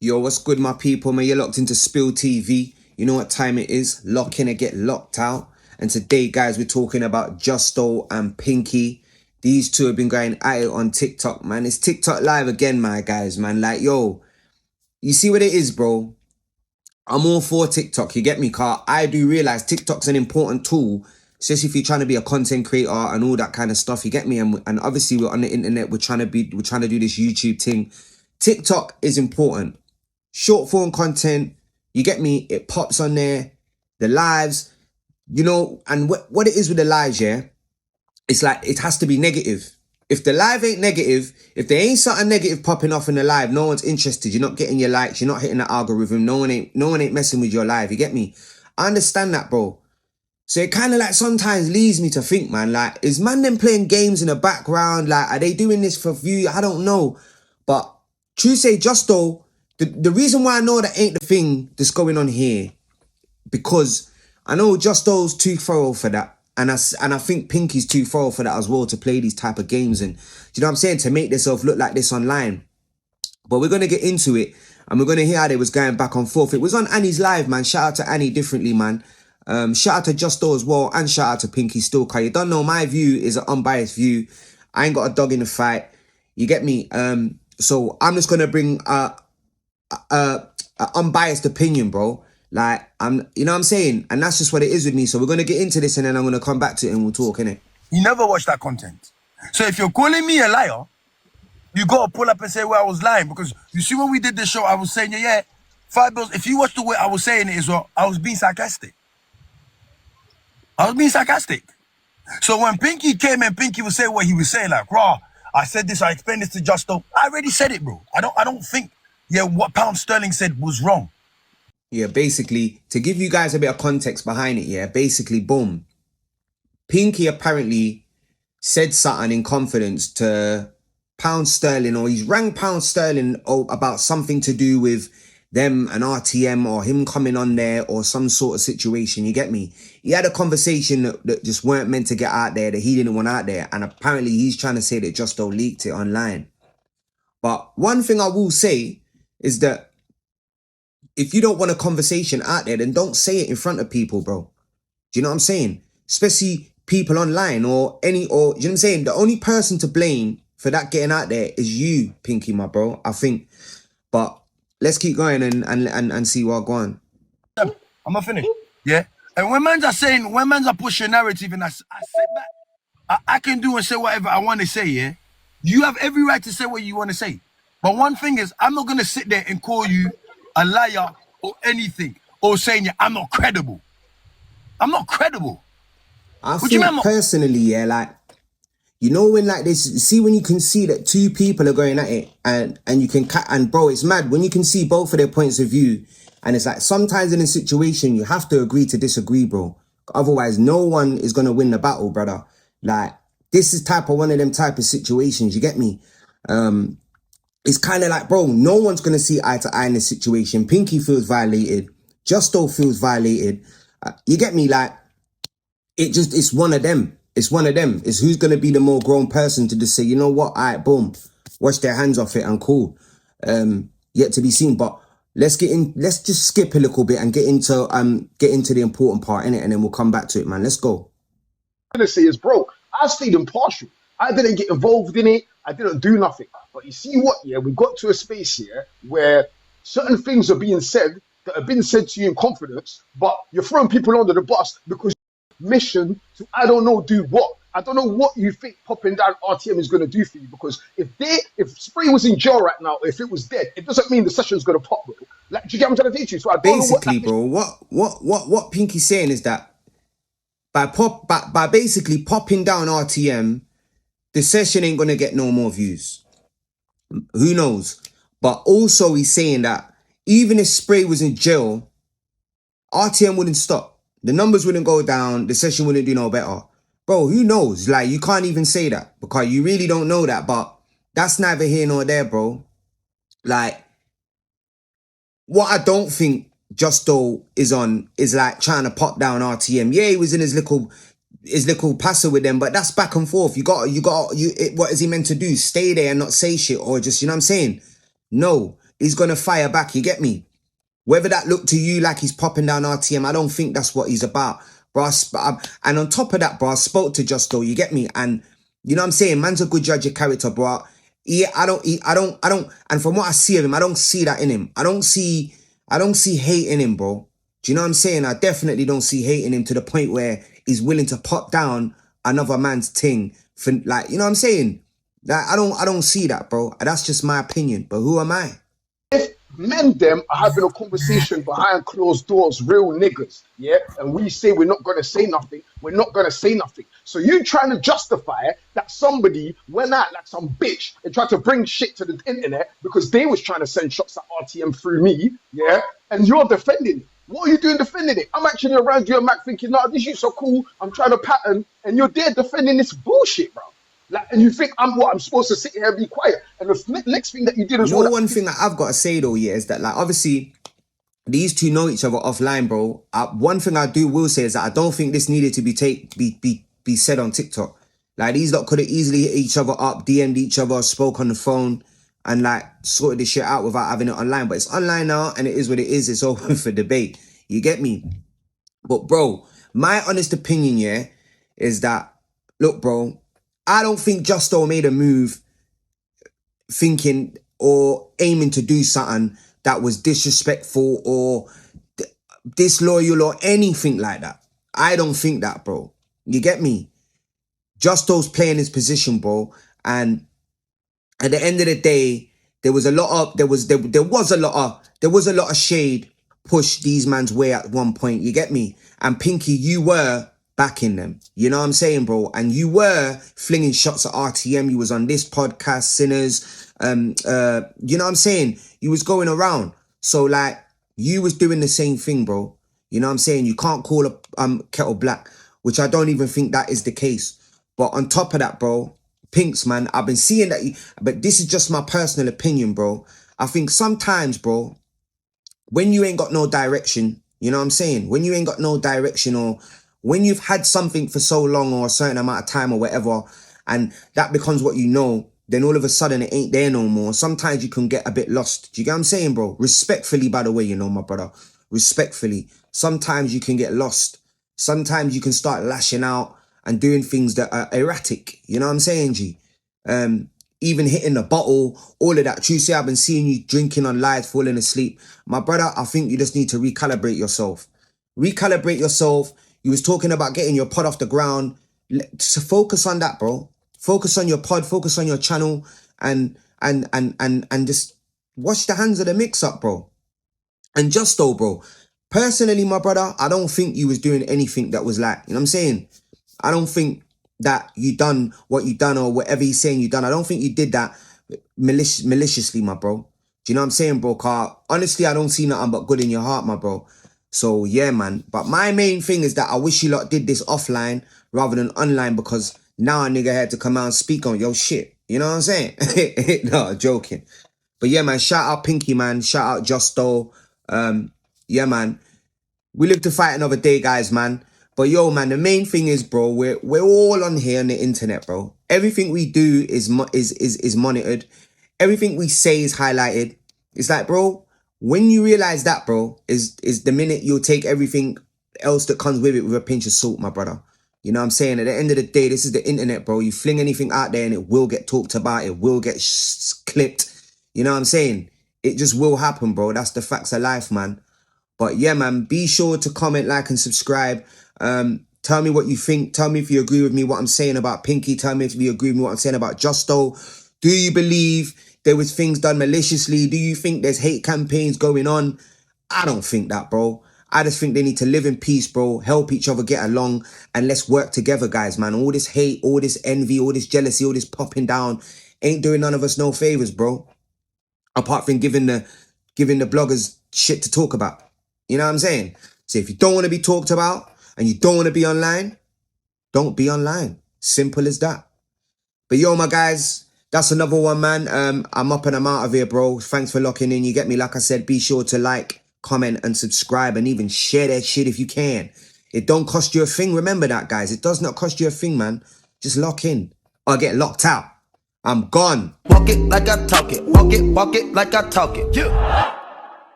Yo, what's good, my people? Man, you're locked into Spill TV. You know what time it is. Lock in and get locked out. And today, guys, we're talking about Justo and Pinky. These two have been going at it on TikTok, man. It's TikTok live again, my guys, man. Like, yo, you see what it is, bro? I'm all for TikTok, you get me, car. I do realize TikTok's an important tool, especially if you're trying to be a content creator and all that kind of stuff, you get me? And obviously we're on the internet, we're trying to do this YouTube thing. TikTok is important. Short form content, you get me, it pops on there, the lives, you know, and what it is with the lives, yeah, it's like, it has to be negative. If the live ain't negative, if there ain't something negative popping off in the live, no one's interested. You're not getting your likes. You're not hitting the algorithm. No one ain't messing with your live. You get me? I understand that, bro. So it kind of like sometimes leads me to think, man, like, is man them playing games in the background? Like, are they doing this for view? I don't know. But true say, Justo, the reason why I know that ain't the thing that's going on here, because I know Justo's too thorough for that. And I think Pinky's too thorough for that as well, to play these type of games and, do you know what I'm saying, to make themselves look like this online. But we're going to get into it and we're going to hear how they was going back and forth. It was on Annie's live, man. Shout out to Annie differently, man. Shout out to Justo as well, and shout out to Pinky still, cause you don't know, my view is an unbiased view. I ain't got a dog in the fight. You get me? So I'm just going to bring a unbiased opinion, bro. Like, you know what I'm saying? And that's just what it is with me. So we're going to get into this and then I'm going to come back to it and we'll talk, innit? You never watch that content. So if you're calling me a liar, you got to pull up and say where I was lying. Because you see, when we did the show, I was saying, yeah, 5 bills. If you watch the way I was saying it as well, I was being sarcastic. So when Pinky came and Pinky was saying what he was saying, like, raw, I said this, I explained this to Justo. I already said it, bro. I don't think, what Pound Sterling said was wrong. Yeah, basically, to give you guys a bit of context behind it, yeah, basically, boom. Pinky apparently said something in confidence to Pound Sterling, or he's rang Pound Sterling about something to do with them and RTM or him coming on there or some sort of situation, you get me? He had a conversation that just weren't meant to get out there, that he didn't want out there, and apparently he's trying to say that Justo leaked it online. But one thing I will say is that if you don't want a conversation out there, then don't say it in front of people, bro. Do you know what I'm saying? Especially people online or do you know what I'm saying? The only person to blame for that getting out there is you, Pinky, my bro, I think. But let's keep going and see what go on. I'm not finished. Yeah. And when man's are pushing narrative and I sit back, I can do and say whatever I want to say, yeah? You have every right to say what you want to say. But one thing is, I'm not going to sit there and call you a liar or anything, or saying I'm not credible. I'm not credible. I think personally, yeah, like, you know, when like this, see when you can see that two people are going at it and you can and bro, it's mad when you can see both of their points of view, and it's like sometimes in a situation you have to agree to disagree, bro. Otherwise, no one is gonna win the battle, brother. Like, this is one of them type of situations, you get me? It's kind of like, bro, no one's going to see eye to eye in this situation. Pinky feels violated. Justo feels violated. You get me? Like, it's one of them. It's one of them. It's who's going to be the more grown person to just say, you know what? All right, boom. Wash their hands off it and cool. Yet to be seen. But let's just skip a little bit and get into the important part, innit? And then we'll come back to it, man. Let's go. I'm gonna say is, bro, I stayed impartial. I didn't get involved in it. I didn't do nothing. But you see what? Yeah, we got to a space here where certain things are being said that have been said to you in confidence, but you're throwing people under the bus because mission to, I don't know, do what. I don't know what you think popping down RTM is going to do for you, because if Spree was in jail right now, or if it was dead, it doesn't mean the session's going to pop, bro. Like, do you get what I'm trying to teach you? So I don't basically, know what Pinky's saying is that by basically popping down RTM, the session ain't gonna get no more views. Who knows? But also he's saying that even if Spray was in jail, RTM wouldn't stop. The numbers wouldn't go down. The session wouldn't do no better. Bro, who knows? Like, you can't even say that because you really don't know that. But that's neither here nor there, bro. Like, what I don't think Justo is like trying to pop down RTM. Yeah, he was in his little passer with them, but that's back and forth. What is he meant to do? Stay there and not say shit, or just, you know what I'm saying? No, he's gonna fire back, you get me? Whether that looked to you like he's popping down RTM, I don't think that's what he's about. Bro, and on top of that, bro, I spoke to Justo, you get me? And you know what I'm saying? Man's a good judge of character, bro. Yeah, I don't, and from what I see of him, I don't see that in him. I don't see hate in him, bro. Do you know what I'm saying? I definitely don't see hate in him to the point where he's willing to pop down another man's thing for, like, you know what I'm saying? Like, I don't see that, bro. That's just my opinion. But who am I? If men them are having a conversation behind closed doors, real niggas, yeah, and we say we're not gonna say nothing, we're not gonna say nothing. So you trying to justify that somebody went out like some bitch and tried to bring shit to the internet because they was trying to send shots at RTM through me, yeah, and you're defending it. What are you doing defending it? I'm actually around you and Mac thinking, nah, this shit's so cool, I'm trying to pattern, and you're there defending this bullshit, bro. Like, and you think I'm supposed to sit here and be quiet. And the next thing that you did You is know, all that. one thing that I've got to say though, yeah, is that, like, obviously these two know each other offline, bro. One thing I will say is that I don't think this needed to be said on TikTok. Like, these lot could have easily hit each other up, DM'd each other, spoke on the phone, and like sorted this shit out without having it online. But it's online now, and it is what it is. It's open for debate. You get me? But bro, my honest opinion, yeah, is that, look, bro, I don't think Justo made a move thinking or aiming to do something that was disrespectful or disloyal or anything like that. I don't think that, bro. You get me? Justo's playing his position, bro. And at the end of the day, there was a lot of shade pushed these man's way at one point. You get me? And Pinky, you were backing them. You know what I'm saying, bro? And you were flinging shots at RTM. You was on this podcast, Sinners. You know what I'm saying? You was going around. So like, you was doing the same thing, bro. You know what I'm saying? You can't call a kettle black, which I don't even think that is the case. But on top of that, bro, Pinks, man, I've been seeing that, but this is just my personal opinion, bro. I think sometimes, bro, when you ain't got no direction, you know what I'm saying? When you ain't got no direction, or when you've had something for so long or a certain amount of time or whatever, and that becomes what you know, then all of a sudden it ain't there no more. Sometimes you can get a bit lost. Do you get what I'm saying, bro? Respectfully, by the way, you know, my brother. Respectfully. Sometimes you can get lost. Sometimes you can start lashing out and doing things that are erratic. You know what I'm saying, G? Even hitting the bottle, all of that. Tuesday, I've been seeing you drinking on live, falling asleep. My brother, I think you just need to recalibrate yourself. Recalibrate yourself. You was talking about getting your pod off the ground. So focus on that, bro. Focus on your pod, focus on your channel, and just wash the hands of the mix-up, bro. And Justo, bro. Personally, my brother, I don't think you was doing anything that was like, you know what I'm saying? I don't think that you done what you done or whatever he's saying you done. I don't think you did that maliciously, my bro. Do you know what I'm saying, bro? Car, honestly, I don't see nothing but good in your heart, my bro. So yeah, man. But my main thing is that I wish you lot did this offline rather than online, because now a nigga had to come out and speak on your shit. You know what I'm saying? No, joking. But yeah, man, shout out Pinky, man. Shout out Justo. Yeah, man. We live to fight another day, guys, man. But yo, man, the main thing is, bro, we're all on here on the internet, bro. Everything we do is monitored. Everything we say is highlighted. It's like, bro, when you realize that, bro, is the minute you'll take everything else that comes with it with a pinch of salt, my brother. You know what I'm saying? At the end of the day, this is the internet, bro. You fling anything out there and it will get talked about. It will get clipped. You know what I'm saying? It just will happen, bro. That's the facts of life, man. But yeah, man, be sure to comment, like, and subscribe. Tell me what you think. Tell me if you agree with me what I'm saying about Pinky. Tell me if you agree with me what I'm saying about Justo. Do you believe there was things done maliciously? Do you think there's hate campaigns going on? I don't think that, bro. I just think they need to live in peace, bro. Help each other get along, and let's work together, guys, man. All this hate, all this envy, all this jealousy, all this popping down ain't doing none of us no favors, bro. Apart from giving the bloggers shit to talk about. You know what I'm saying? So if you don't want to be talked about and you don't want to be online, don't be online. Simple as that. But yo, my guys, that's another one, man. I'm up and I'm out of here, bro. Thanks for locking in. You get me? Like I said, be sure to like, comment, and subscribe, and even share that shit if you can. It don't cost you a thing. Remember that, guys. It does not cost you a thing, man. Just lock in or get locked out. I'm gone. Walk it like I talk it. Walk it like I talk it. Yeah.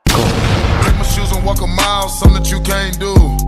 Take my shoes and walk a mile, something that you can't do.